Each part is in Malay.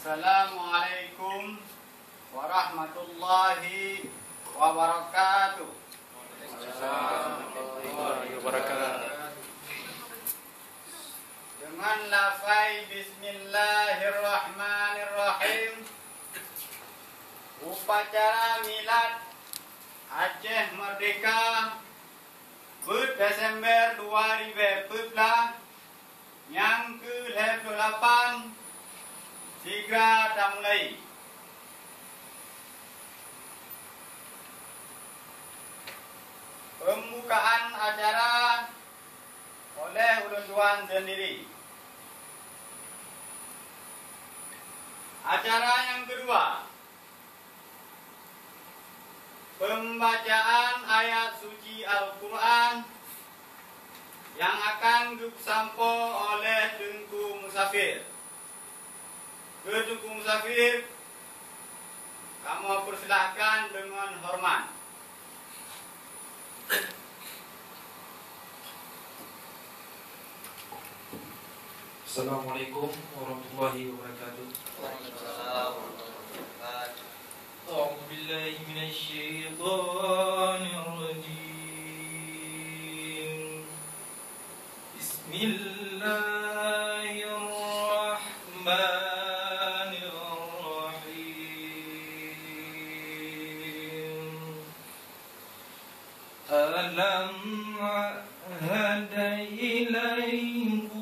Assalamualaikum warahmatullahi wabarakatuh. Dengan lafaz Bismillahirrahmanirrahim, upacara milad Aceh Merdeka Desember 2014 yang ke-8 segera dah mulai. Pembukaan acara oleh ulun tuan sendiri. Acara yang kedua, pembacaan ayat suci Al-Quran yang akan disampo oleh Tunku Musafir. Tunku Musafir, kamu persilahkan dengan hormat. Assalamualaikum warahmatullahi wabarakatuh. A'udzu billahi minasy syaithanir rajim. Bismillahirrahmanirrahim. Alam hada ilaikum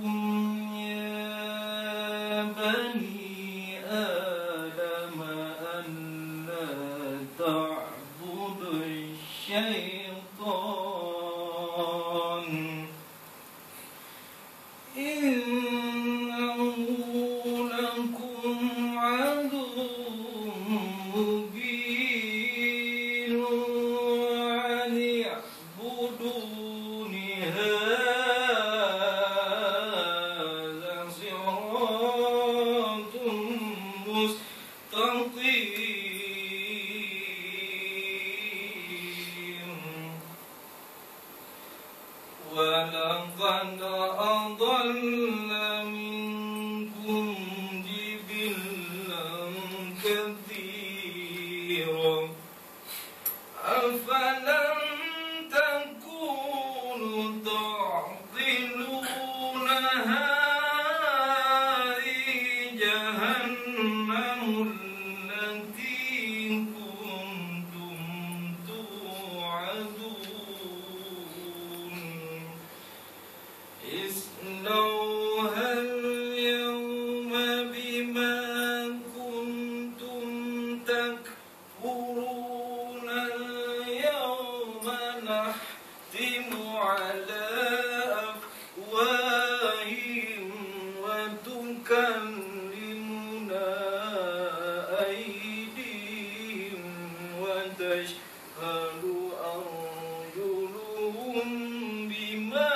وَلَقَدْ أَضَلَّ مِنكُمْ جِبِلًّا كَثِيرًا أَفَلَمْ تَكُونُوا تَعْقِلُونَ هَٰذِهِ جَهَنَّمُ الَّتِي كُنتُمْ تُوعَدُونَ اصْلَوْهَا الْيَوْمَ بِمَا كُنتُمْ تَكْفُرُونَ الْيَوْمَ نَخْتِمُ عَلَىٰ أَفْوَاهِهِمْ وَتُكَلِّمُنَا أَيْدِيهِمْ وَتَشْهَدُ أَرْجُلُهُم بِمَا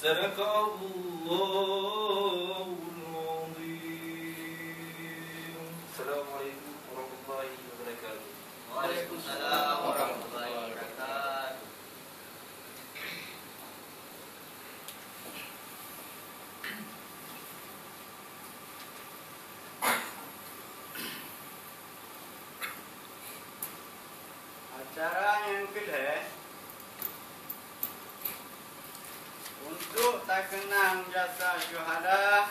صدق الله العظيم. Assalamualaikum warahmatullahi wabarakatuh. Waalaikumsalam warahmatullahi wabarakatuh. Acara yang kedua, untuk tak kenang jasa syuhada,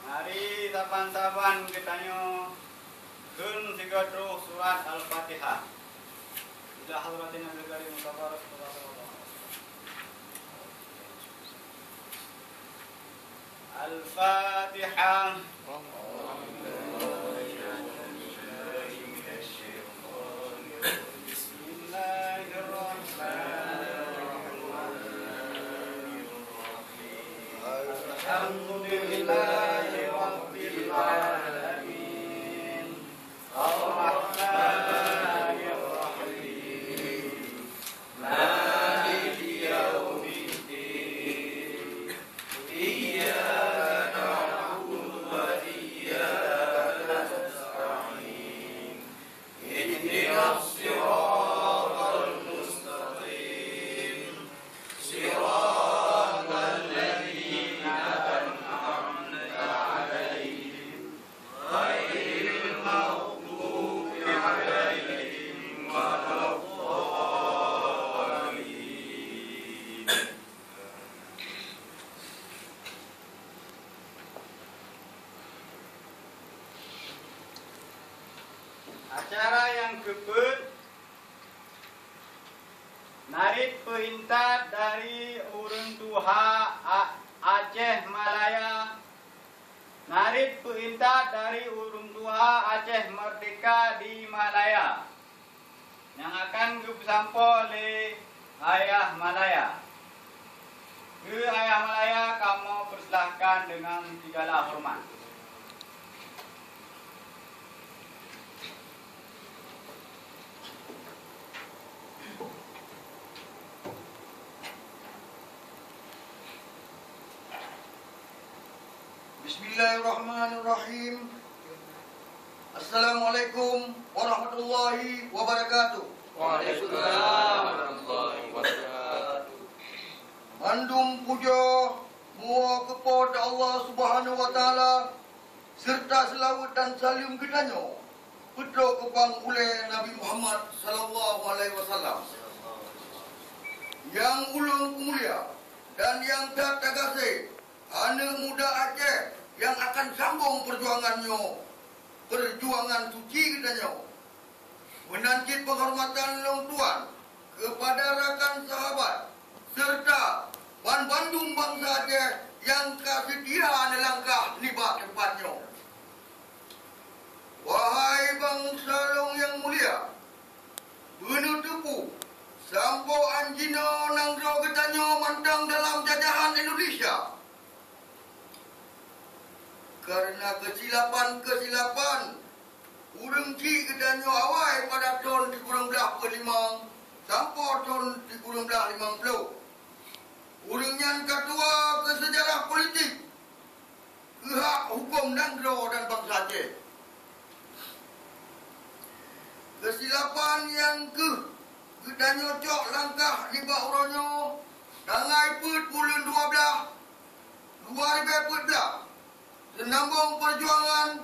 mari saban-saban kita kun sigadro surat Al-Fatihah. Ila hadratin Nabi Karim Mustafa Rasulullah. Al-Fatihah. Alhamdulillahi Rabbil Alamin. Ar-Rahmanir Rahim. Maliki Yawmiddin. Iyyaka na'budu wa iyyaka Acara yang keempat, narik perintah dari Urang Tuha Aceh Malaya. Narik perintah dari Urang Tuha Aceh Merdeka di Malaya yang akan disampaikan oleh Ayah Malaya. Ke Ayah Malaya, kamu persilahkan dengan segala hormat. Bismillahirrahmanirrahim. Assalamualaikum warahmatullahi wabarakatuh. Waalaikumsalam warahmatullahi wabarakatuh. Mandum puja mua kepada Allah Subhanahu wa taala serta selawat dan salam kepadanya putra kepang oleh Nabi Muhammad sallallahu alaihi wasallam. Yang ulung mulia dan yang tak terkasih, anak muda Aceh yang akan sambung perjuangannya, perjuangan suci katanya, menanti penghormatan long tuan kepada rakan sahabat serta Bandung bangsa Aceh yang kasedia nelangkah libat tempatnya. Wahai bangsa long yang mulia, benar tepu sampo anjino nangro katanya mandang dalam jajahan Indonesia. Karena kesilapan urang ci kedanyo awal pada tahun 1945 sampai tahun 1950. Urang yang kedua ke sejarah politik, ke hak hukum Nangro dan bangsa Aceh. Kesilapan yang kedanyo cok langkah di bawahnya dangai put bulan 12 2014. Senambung perjuangan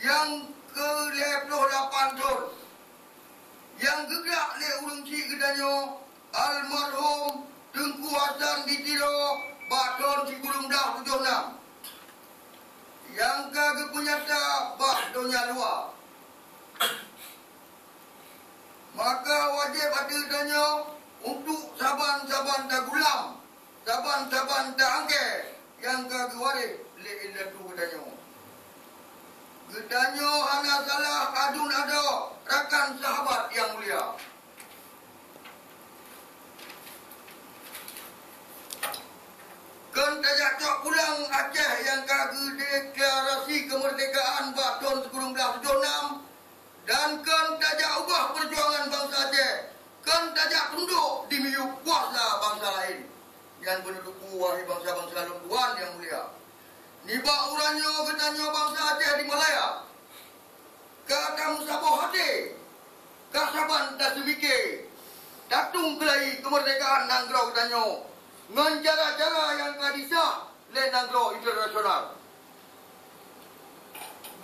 yang ke-28 tahun yang gegak le urang ci kedanyo almarhum Tengku Hasan Ditiro Bakdon Cikurum dah 76 yang kagak penyata Bakdonya luar. Maka wajib ada danyo untuk saban-saban tak gulam, saban-saban tak angke yang kagak waris le tu gedanyo. Gedanyo hanya salah adun ada rakan sahabat yang mulia. Kan tajak cok pulang Aceh yang kagak deklarasi kemerdekaan tahun 1976 dan kan tajak ubah perjuangan bangsa Aceh. Kan tajak tunduk di miyuk kuasa bangsa lain. Yang penduduk wahai bangsa-bangsa luar yang mulia. Niba uranyo ketanyo bangsa Aceh di Malaya. Kata musabah hati. Kasaban tak semike. Datung kelai kemerdekaan Nangro ketanyo. Dengan cara-cara yang kadisah le Nangro internasional.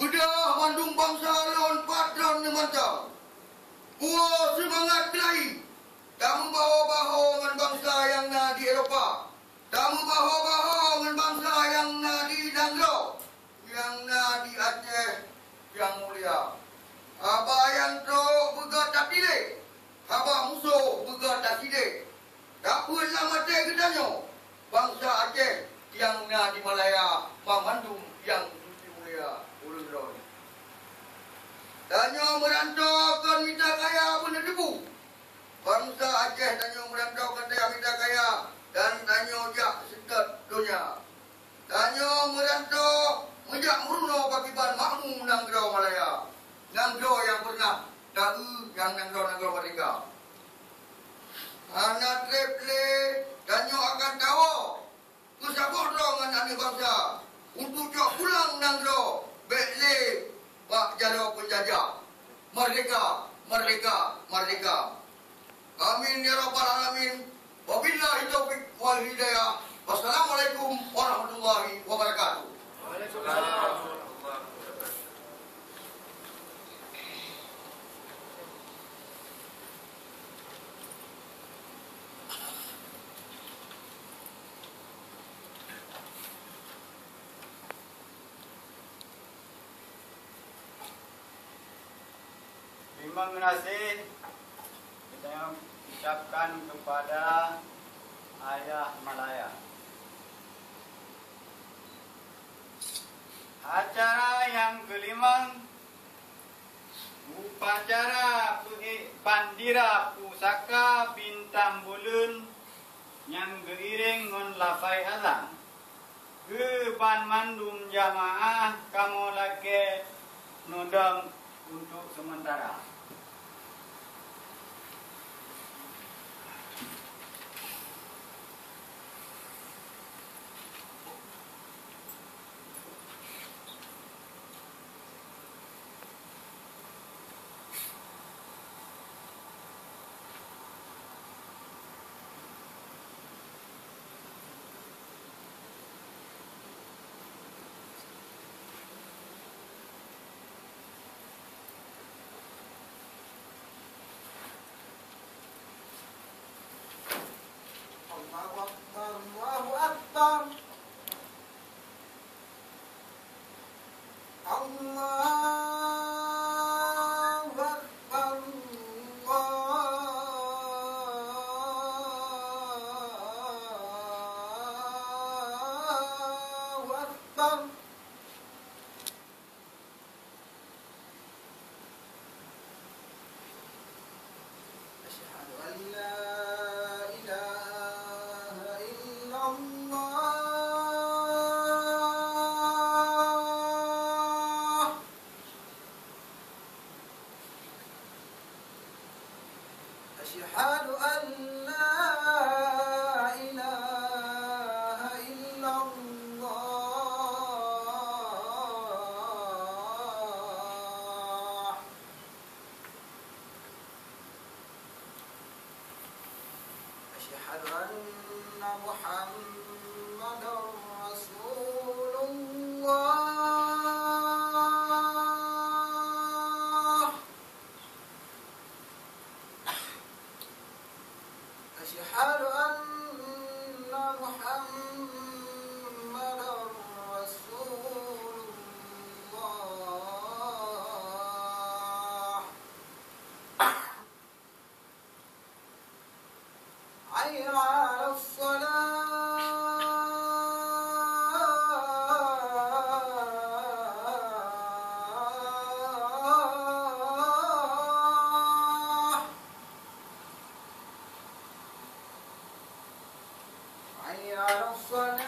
Bedah mandung bangsa lon patron nemantang. Puas semangat kelai. Tak membawa-bawa dengan bangsa yang di Eropah. Tak membawa-bawa dengan bangsa yang di Nangro, yang di Aceh yang mulia. Apa yang tu begat tak pilih, apa musuh begat tak pilih. Tak pun lama teh kedanyo bangsa Aceh yang di Malaya, Mamandung yang mulia ulun ron. Danyo merantaukan minta kaya benar debu. Bangsa Aceh danyo merantaukan daya minta kaya dan danyo jak sekat dunia. Danyo merantau menjak meruno bagiban makmum Nangro Malaya. Nangro yang pernah tahu yang Nangro merdeka. Anak treple danyo akan tahu kusabot dengan anak bangsa untuk cok pulang Nangro bekle pak jaro penjajah. Merdeka, merdeka, merdeka. Amin ya rabbal alamin. Wabillahi taufiq wal hidayah. Wassalamualaikum warahmatullahi wabarakatuh. Waalaikumsalam. Terima kasih kita ucapkan kepada Ayah Malaya. Acara yang kelima, upacara Pandira Pusaka Bintang Bulan yang diiring dengan lafai azan. Ke ban mandum jamaah kamu lagi nodong untuk sementara. Allahu Akbar. Allahu Akbar. Allahu Akbar. Asyhadu an la ilaha illallah. Asyhadu an la ilaha illallah. Asyhadu anna Muhammadar Rasulullah. Asyhadu anna Muhammadar Rasulullah. Hayya 'alas salah. Hayya 'alas salah.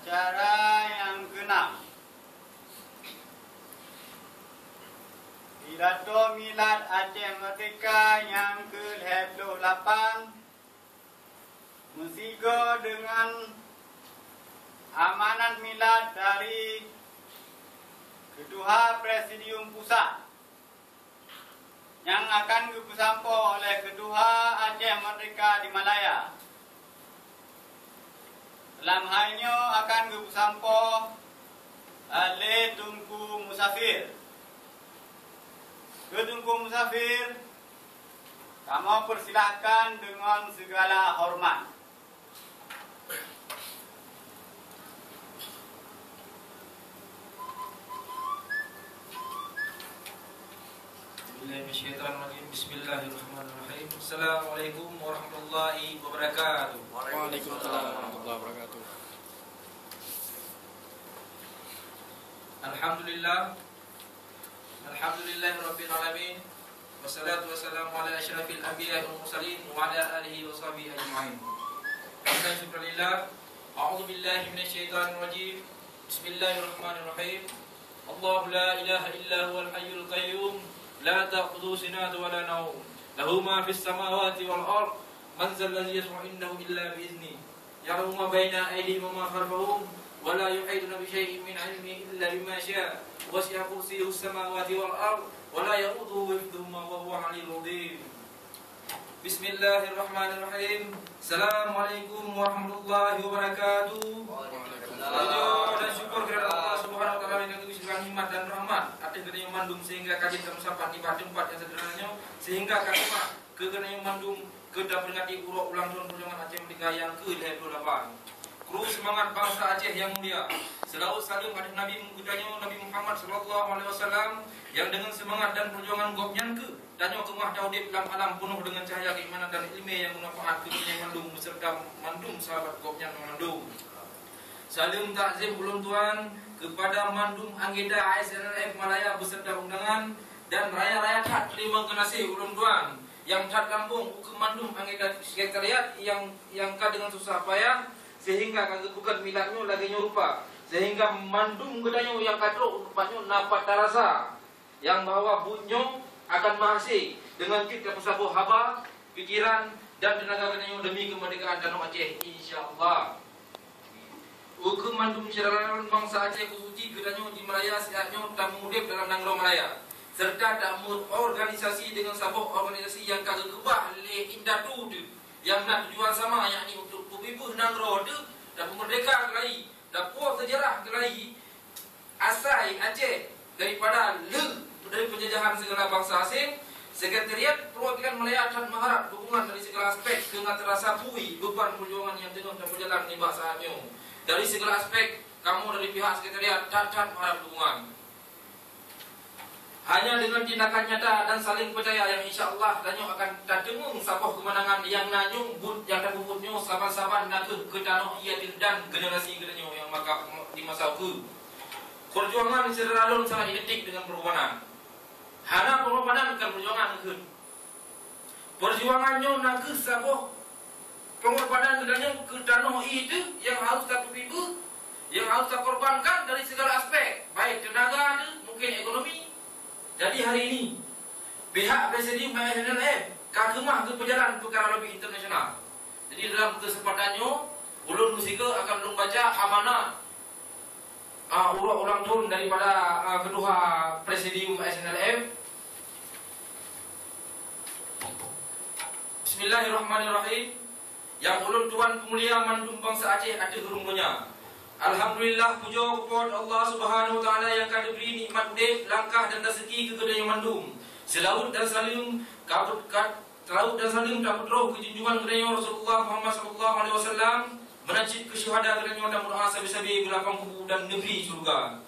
Acara yang ke-6, Pidato Milad Aceh Merdeka yang ke-28, Musigo dengan amanat milad dari Ketua Presidium Pusat yang akan disampo oleh Ketua Aceh Merdeka di Malaya. Dalam halnya akan disampo oleh Tunku Musafir. Ke Tunku Musafir, kamu persilakan dengan segala hormat. Bismillahirrahmanirrahim. Assalamualaikum warahmatullahi wabarakatuh. Waalaikumsalam warahmatullahi wabarakatuh. Alhamdulillahirabbil alamin. Wassalatu wassalamu ala asyrafil anbiya'i wal mursalin wa ala alihi wa sahbihi ajma'in. Alhamdulillah. A'udzu billahi minasyaitonir rajim. Bismillahirrahmanirrahim. Allahu la ilaha illa huwal hayyul qayyum. لا تأخذه سنة ولا نوم له ما في السماوات والأرض من ذا الذي يشفع عنده إلا بإذنه يعلم ما بين أيديهم وما خلفهم ولا يحيطون بشيء من علمه إلا بما شاء وسع كرسيه السماوات والأرض ولا يؤوده حفظهما وهو العلي العظيم. بسم الله الرحمن الرحيم. السلام عليكم ورحمة الله وبركاته. Puja dan syukur kepada Allah Subhanahu wa taala yang diberikan hikmat dan rahmat atas kerana mandum sehingga kajian kami sampai di tempat yang sederhananya sehingga kami ke kerana mandum kedah peringati urut ulang tahun perjuangan Aceh Merdeka yang ke-28. Kru semangat bangsa Aceh yang mulia. Selawat salam kepada Nabi Nabi Muhammad sallallahu alaihi wasallam yang dengan semangat dan perjuangan gopnya ke danyo kemah daudib dalam alam penuh dengan cahaya keimanan dan ilmu yang bermanfaat ke mandum beserta mandum sahabat gopnya mandum. Salam takzim ulun tuan kepada mandum anggota ASNLF Malaya beserta undangan dan raya-raya tat terima kasih ulun tuan yang tat kampung ke mandum anggota sekretariat yang ka dengan susah payah sehingga kagak bukan milatnya lagi nyorupa sehingga mandum gedanyo yang kadro rupanya napat tarasa yang bahwa bunyo akan mahasi dengan kita pesabuh haba pikiran dan tenaga gedanyo demi kemerdekaan Tanah Aceh insyaallah. Hukum mandum syariat bangsa Aceh khususi gedanyo di Malaya siatnya tak mengudip dalam nanggro Malaya serta tak organisasi dengan sabuk organisasi yang kagak gebah le indatu yang nak tujuan sama yakni untuk pubibuh nanggro dan merdeka kelai dan puas sejarah kelai asai Aceh daripada dari penjajahan segala bangsa asing. Sekretariat Perwakilan Malaya akan mengharap dukungan dari segala aspek dengan terasa pui beban perjuangan yang tengah berjalan di saatnya. Dari segala aspek, kamu dari pihak sekretariat cacat mengharap dukungan. Hanya dengan tindakan nyata dan saling percaya yang insya-Allah danyo akan terdengung sabuh kemenangan yang nanyung yang terbubutnya saban-saban nak ke tanah ia dan generasi gedanyo yang maka di masa ke. Perjuangan secara alun sangat identik dengan perjuangan. Hana pengorbanan bukan perjuangan ke. Perjuangannya nak ke sabuh pengorbanan gedanyo ke tanah itu yang harus terpibu, yang harus terkorbankan dari segala aspek, baik tenaga, mungkin ekonomi. Jadi hari ini pihak Presidium ASNLF kagumah ke perjalanan perkara lebih internasional. Jadi dalam kesempatannya ulun musika akan membaca amanah ulang tahun daripada Ketua Presidium ASNLF. Bismillahirrahmanirrahim. Yang ulun tuan pemulia mandum bangsa Aceh ada gerungnya. Alhamdulillah puja kepada Allah Subhanahu wa taala yang akan diberi nikmat urip, langkah dan rezeki ke gedanyo mandum. Selawat dan salim kabut tak roh ke junjungan gedanyo Rasulullah Muhammad sallallahu alaihi wasallam, menajib ke syuhada gedanyo dan berdoa sabi-sabi belakang kubur dan negeri surga.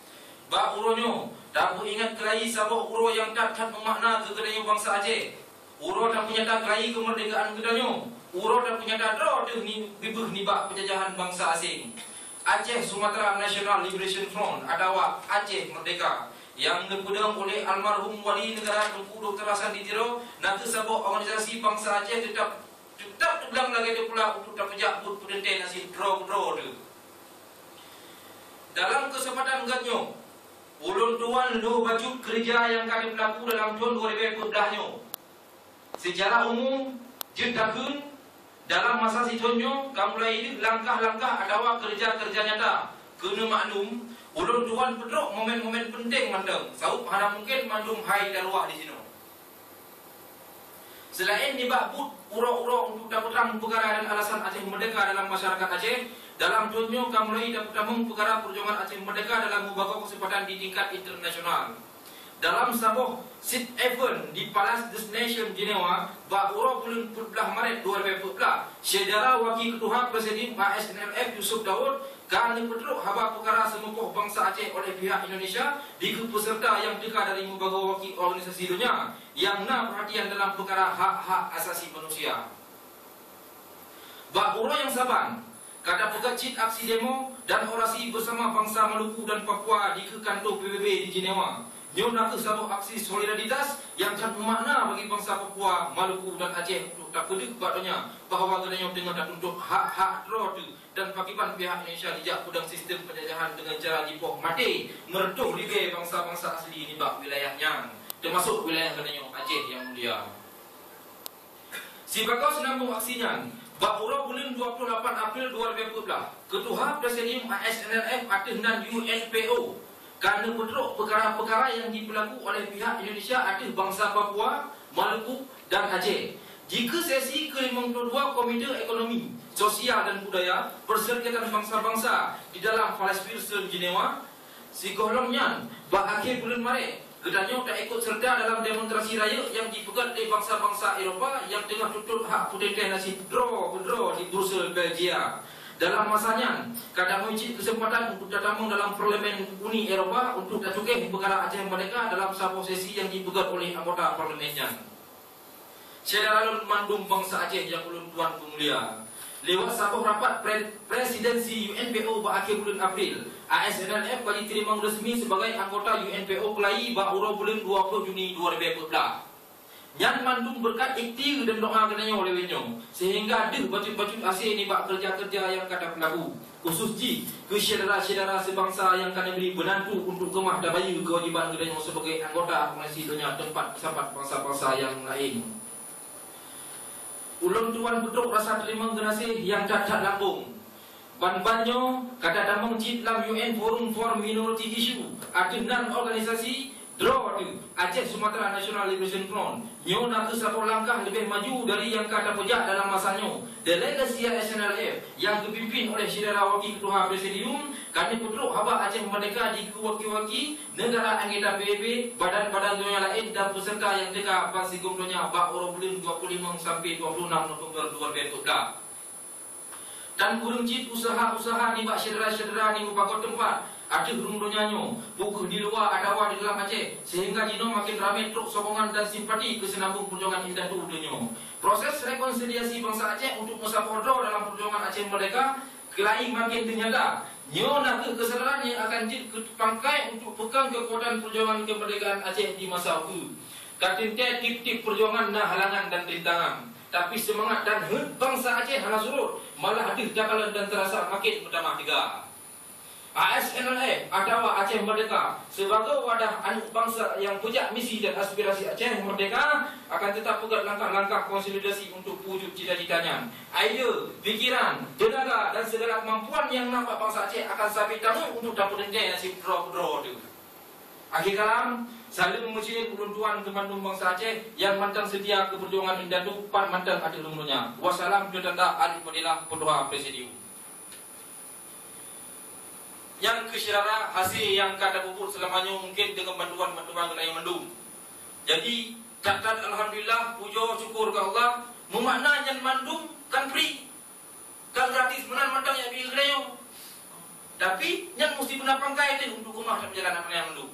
Ba uronyo tak ingat kelai sabuk uro yang tak bermakna ke gedanyo bangsa Aceh. Uro tak menyata kelai kemerdekaan gedanyo. Uro tak menyata roh ni bibih ni bak penjajahan bangsa asing. Aceh Sumatera National Liberation Front atau Aceh Merdeka yang dipegang oleh almarhum wali negara Tunku Dr. Hasan Ditiro dan sebuah organisasi bangsa Aceh tetap bilang lagi dia pula untuk tak pejak put pudente nasi draw. dalam kesempatan ganyo ulun tuan lu baju kerja yang kami berlaku dalam tahun 2014 secara umum jedakun dalam masa sitonyo kamulai ini langkah-langkah adawa kerja-kerja nyata kena maklum ulun tuan pedok momen-momen penting mandang saup hana mungkin mandum hai darwah di sini. Selain dibabut uro-uro untuk dapat terang perkara dan alasan Aceh Merdeka dalam masyarakat Aceh, dalam tunjuk kamulai dapat tamung perkara perjuangan Aceh Merdeka dalam membawa kesempatan di tingkat internasional. Dalam sebuah sit event di Palace Destination Jenewa, uro bulan 14 Maret 2014, saudara Wakil Ketua Presiden ASNLF Yusuf Daud kami pedruk haba perkara semupuh bangsa Aceh oleh pihak Indonesia di peserta yang dekat dari membawa wakil organisasi dunia yang nak perhatian dalam perkara hak-hak asasi manusia. Uro yang saban kata pegacit aksi demo dan orasi bersama bangsa Maluku dan Papua di kantor PBB di Jenewa. Nyo nak satu aksi solidaritas yang tak bermakna bagi bangsa Papua, Maluku dan Aceh untuk tak pedek bakdonya bahawa kenanya tengah tak untuk hak-hak rodu dan pakiban pihak Indonesia dijak kudang sistem penjajahan dengan cara dipoh mati mereduh libe bangsa-bangsa asli ini bak wilayahnya termasuk wilayah kenanya Aceh yang mulia. Si bakal senambung aksinya Bakura bulan 28 April 2014 Ketua Presidium ASNLF Aceh dan UNPO kerana pedruk perkara-perkara yang diberlaku oleh pihak Indonesia Aceh bangsa Papua, Maluku dan Aceh. Jika sesi ke-52 Komite Ekonomi, Sosial dan Budaya Perserikatan Bangsa-Bangsa di dalam Palace Wilson Jenewa, si golongnya akhir bulan Maret, kedanya tak ikut serta dalam demonstrasi raya yang dipegat oleh bangsa-bangsa Eropah yang tengah tuntut hak potensi nasi draw di Brussels, Belgia. Dalam masanya, kadang menguji kesempatan untuk datang dalam Parlimen Uni Eropah untuk datang perkara Aceh Merdeka dalam sebuah sesi yang dipegat oleh anggota parlimennya. Saudara mandum bangsa Aceh yang ulun tuan pemulia, lewat sebuah rapat presidensi UNPO berakhir bulan April, ASNLF bagi terima resmi sebagai anggota UNPO Kelai bahawa bulan 20 Juni 2014. Yang mandum berkat ikhtiar dan doa kenanya oleh wenyong sehingga ada baju-baju Aceh ni bak kerja-kerja yang kata pelaku khusus ji ke saudara-saudara sebangsa yang kena beri benantu untuk kemah dan bayu kewajiban kenanya sebagai anggota Komisi Dunia tempat sahabat bangsa-bangsa yang lain. Ulun tuan bedok rasa terima kasih yang tak lambung. Ban-banyo kata damang jid dalam UN Forum for Minority Issue ada 6 organisasi draw Aceh Sumatera National Liberation Front. Nyo nak satu langkah lebih maju dari yang kata pejak dalam masanya. Delegasi ASNLF yang dipimpin oleh saudara Wakil Ketua Presidium kami pedruk haba Aceh Merdeka di wakil-wakil negara anggota PBB, badan-badan dunia lain dan peserta yang dekat bangsa gomdonya bak bulan 25 sampai 26 November 2014. Dan kurang cip usaha-usaha ni bak saudara-saudara ni berbagai tempat ada rumahnya buku di luar adawa di dalam Aceh sehingga jino makin ramai truk sokongan dan simpati ke senambung perjuangan indah tu dunia. Proses rekonsiliasi bangsa Aceh untuk musafodro dalam perjuangan Aceh Merdeka kelai makin ternyata. Nyo nak kesadaran yang akan dipangkai untuk pegang kekuatan perjuangan kemerdekaan Aceh di masa itu. Katanya tip-tip perjuangan nah halangan dan rintangan. Tapi semangat dan bangsa Aceh hana surut, malah ada jakalan dan terasa makin bertambah tiga. ASNLF atau Aceh Merdeka sebagai wadah anak bangsa yang punya misi dan aspirasi Aceh Merdeka akan tetap pegang langkah-langkah konsolidasi untuk wujud cita-citanya. Idea, pikiran, tenaga dan segala kemampuan yang nampak bangsa Aceh akan sampai tamu untuk dapat rendah nasib draw itu. Akhir kalam, saling memuji ulun tuan kemandung bangsa Aceh yang mantan setia ke perjuangan indah itu pan mantan ada lumurnya. Wassalam jodanda alifadilah Ketua Presidium. Yang kesyarara hasil yang kata bubur selamanya mungkin dengan bantuan-bantuan kenai mendung. Jadi catat alhamdulillah puja syukur ke Allah memakna yang mandum kan free. Kan gratis benar mandang yang bagi kenai. Tapi yang mesti benar pangkai itu untuk rumah dan perjalanan kenai mendung.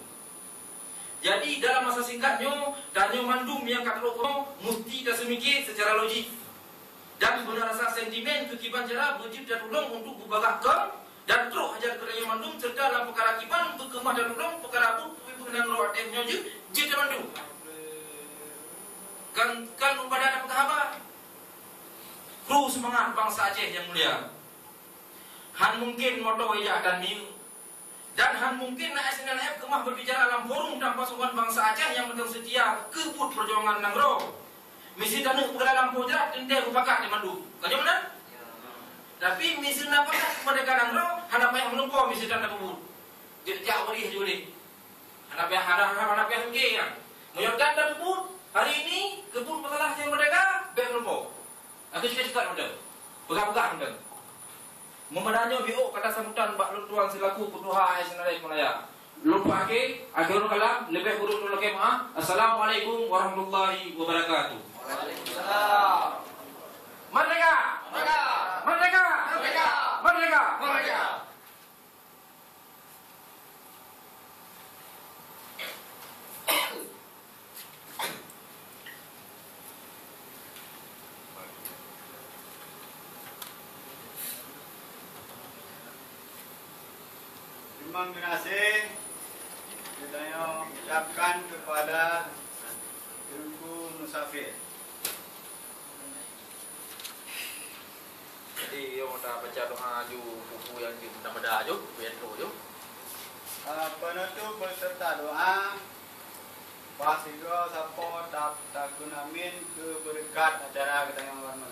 Jadi dalam masa singkatnya danyo mandum yang kata rokok mesti dah semikir secara logik. Dan benar rasa sentimen kekiban cara berjib dan tolong untuk berbarakah dan terus ajar kerja mandum serta dalam perkara kiban untuk kemah dan tolong perkara itu pengenang rawat tehnya je mandum kan upada ada penghabar kru semangat bangsa Aceh yang mulia han mungkin moto ya dan ni Dan han mungkin nak SNLF kemah berbicara dalam forum dan pasukan bangsa Aceh yang betul setia kebut perjuangan Nangro. Misi dana dalam pojat ente rupakat di mandu. Kau mana? Tapi misi nak pakat kemerdekaan Nangro, hana payah menunggu misi dana kebut. Dia beri juli. Hana payah hengge kan. Moyokan dan kebut hari ini kebut masalah yang merdeka, baik menunggu. Aku cakap macam. Pegang-pegang macam. Memadanya biok kata sambutan bak luntuan selaku ketua SNLF Malaya. Lupa ke, akhirul kalam lebih buruk dulu ke maaf. Assalamualaikum warahmatullahi wabarakatuh. Waalaikumsalam. Merdeka! Merdeka! Merdeka! Merdeka! Merdeka! Merdeka! Terima kasih kita ucapkan kepada Tuanku Musafir. Jadi yang dah baca doa ju buku yang di mudah-mudah ju, biar tu ju. Penutup beserta doa. Pasigo sapo takun amin keberkat acara kita yang warna.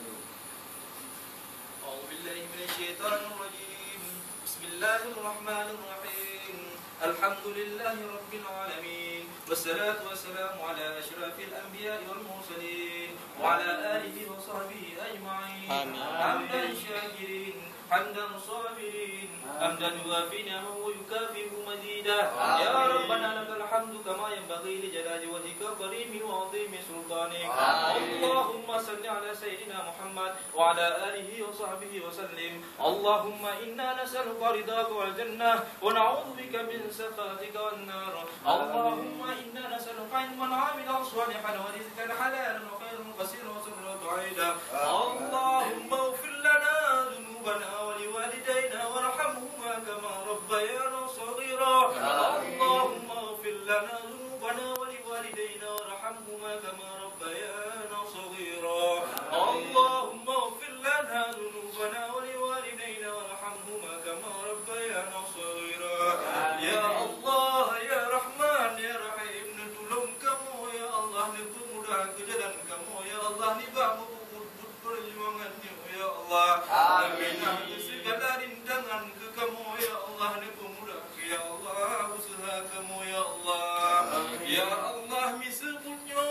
A'udzubillahi minasyaitonirrajim. Bismillahirrahmanirrahim. Alhamdulillahi rabbil alamin. Wassalatu wassalamu ala asyrafil anbiya'i wal mursalin wa ala alihi wa sahbihi ajma'in. Hamdan syakirin, hamdan sabirin, hamdan yuwafi ni'amahu wa yukafi'u mazida. Ya Rabbana lakal hamdu kama yanbaghi li jalali wajhika karimi wa 'azimi sultanik. Allahumma salli ala sayyidina Muhammad wa ala alihi wa sahbihi wa sallim. Allahumma inna nas'aluka ridhaka wal jannah wa na'udzu bika min sakhatika wan nar. Allahumma inna nas'aluka ilman 'amilan shalihan wa rizqan halalan wa khairan qasiran wa sabran ba'ida. Allahumma ighfir lana dhunubana wa liwalidayna warhamhuma kama rabbayana shaghira. Allahumma ighfir lana dhunubana wa liwalidayna warhamhuma kama rabbayana shaghira. Allahumma ighfir lana dhunubana wa liwalidayna warhamhuma kama rabbayana shaghira. Ya Allah, ya Rahman, ya Rahim, tolong kamu ya Allah, ni pemudah ke jalan kamu ya Allah, ni bangun perjuangannya ya Allah. Amin. Segala rintangan ke kamu ya Allah, ni pemudah ya Allah, usaha kamu ya Allah. Ya Allah, misebunya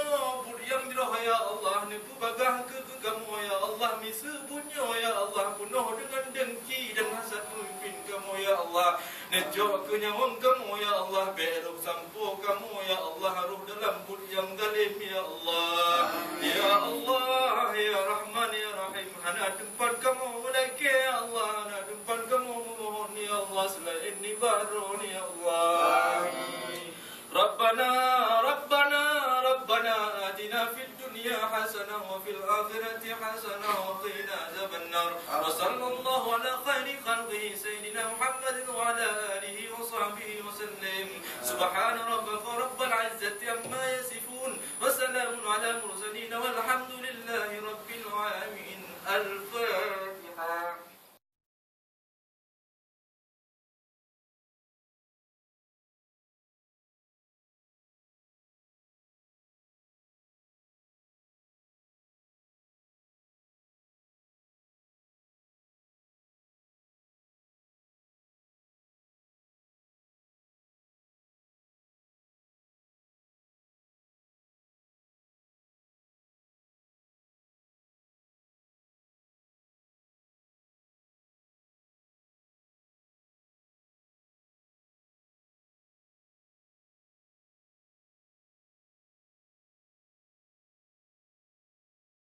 bud yang dirah ya Allah, ni pubagah ke kamu ya Allah, misebunya ya Allah, penuh dengan dengki dan hasad pemimpin kamu ya Allah. Nejok kenyawang kamu ya Allah, beruk sampo kamu ya Allah, ruh dalam bud yang zalim ya Allah. Ya Allah, ya Rahman, ya Rahim, hana tempat kamu lagi ya Allah, hana tempat kamu memohon ya Allah, selain ini baru ya Allah. Rabbana, Rabbana, Rabbana, atina fid dunya hasanah wa fil akhirati hasanah wa qina adzaban nar. Wa sallallahu ala khairi khalqihi sayyidina Muhammadin wa ala alihi wa sahbihi wa sallam. Subhana rabbika rabbil izzati amma yasifun wa salamun ala mursalin walhamdulillah.